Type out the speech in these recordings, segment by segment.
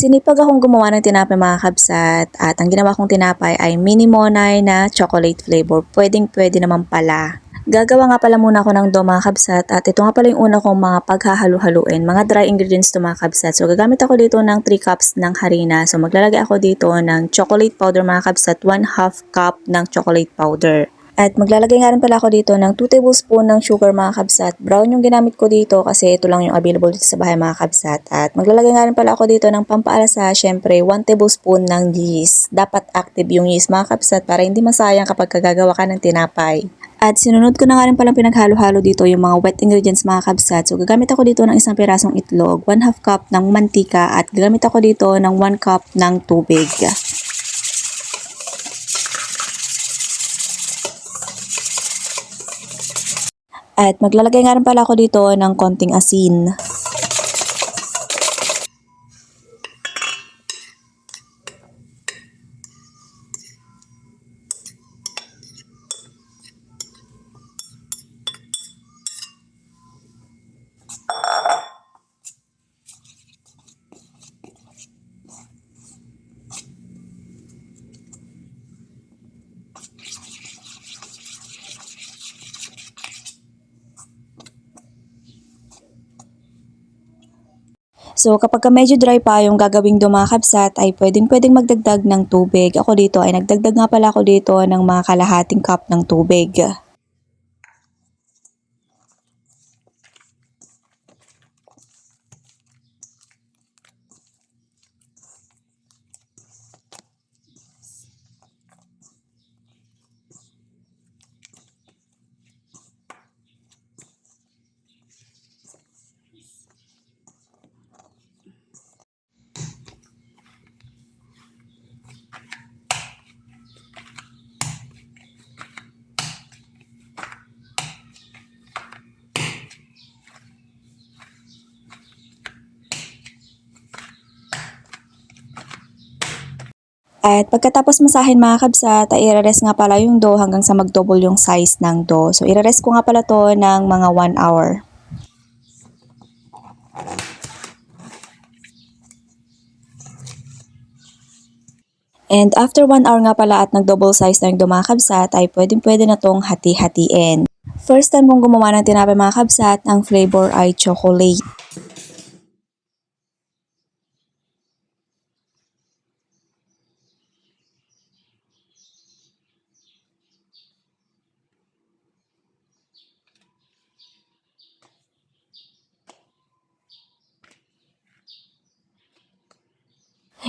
Sinipag akong gumawa ng tinapay mga kabsat at ang ginawa kong tinapay ay mini monay na chocolate flavor. Pwedeng-pwede naman pala. Gagawa nga pala muna ako ng dough mga kabsat at ito nga pala yung una kong mga paghahalu-haluin. Mga dry ingredients to mga kabsat. So gagamit ako dito ng 3 cups ng harina. So maglalagay ako dito ng chocolate powder mga kabsat, 1/2 cup ng chocolate powder. At maglalagay nga rin pala ako dito ng 2 tablespoon ng sugar mga kabsat. Brown yung ginamit ko dito kasi ito lang yung available dito sa bahay mga kabsat. At maglalagay nga rin pala ako dito ng pampaalasa, syempre 1 tablespoon ng yeast. Dapat active yung yeast mga kabsat para hindi masayang kapag gagawa ka ng tinapay. At sinunod ko na nga rin palang pinaghalo-halo dito yung mga wet ingredients mga kabsat. So gagamit ako dito ng isang pirasong itlog, 1/2 cup ng mantika at gagamit ako dito ng 1 cup ng tubig. At maglalagay nga rin pala ako dito ng konting asin. So kapag medyo dry pa yung gagawing dough mga kabsat ay pwedeng magdagdag ng tubig. Ako dito ay nagdagdag nga pala ako dito ng mga kalahating cup ng tubig. At pagkatapos masahin mga kabsat, ay i-rest nga pala yung dough hanggang sa mag-double yung size ng dough. So i-rest ko nga pala to ng mga 1 hour. And after 1 hour nga pala at nag-double size na yung dough mga kabsat, ay pwede na tong hati-hatiin. First time kong gumawa ng tinapay mga kabsat, ang flavor ay chocolate.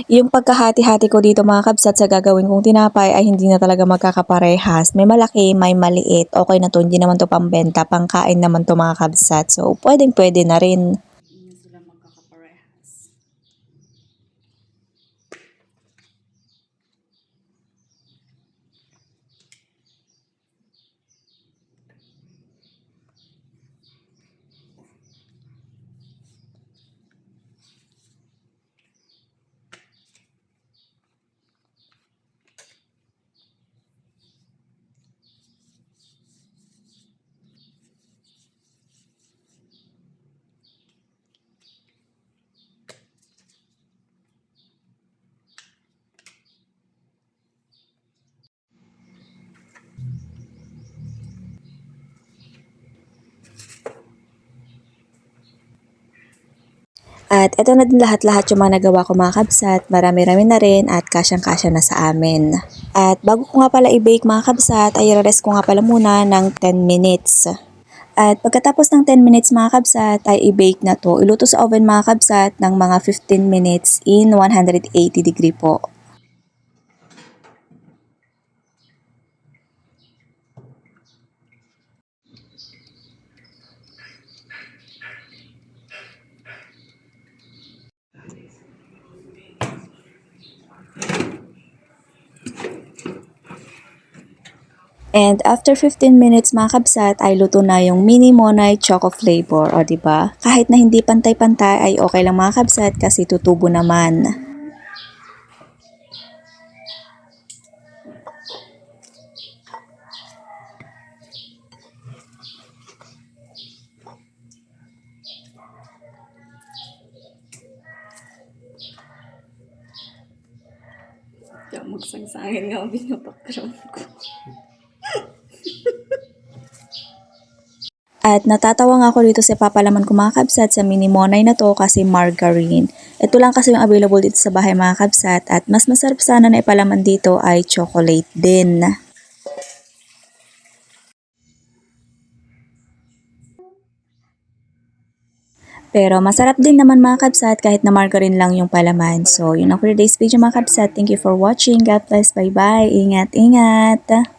Yung pagkahati-hati ko dito mga kabsat sa gagawin kong tinapay ay hindi na talaga magkakaparehas. May malaki, may maliit. Okay na to, hindi naman to pambenta, pangkain naman to mga kabsat. So pwedeng-pwede na rin. Hindi sila magkakaparehas. At eto na din lahat-lahat yung mga nagawa ko mga kabsat. Marami-rami na rin at kasyang-kasya na sa amin. At bago ko nga pala i-bake mga kabsat, ay i-rest ko nga pala muna ng 10 minutes. At pagkatapos ng 10 minutes mga kabsat, ay i-bake na to. Iluto sa oven mga kabsat ng mga 15 minutes in 180 degree po. And after 15 minutes mga kabsat ay luto na yung mini monay choco flavor, o diba? Kahit na hindi pantay-pantay ay okay lang mga kabsat kasi tutubo naman. Magsangsangin nga ang binabakram ko. At natatawa nga ako dito sa papalaman ko mga kabsat sa mini monay na to kasi margarine. Ito lang kasi yung available dito sa bahay mga kabsat at mas masarap sana na ipalaman dito ay chocolate din. Pero masarap din naman mga kabsat kahit na margarine lang yung palaman. So yun ang for today's video mga kabsat. Thank you for watching. God bless. Bye bye. Ingat, ingat.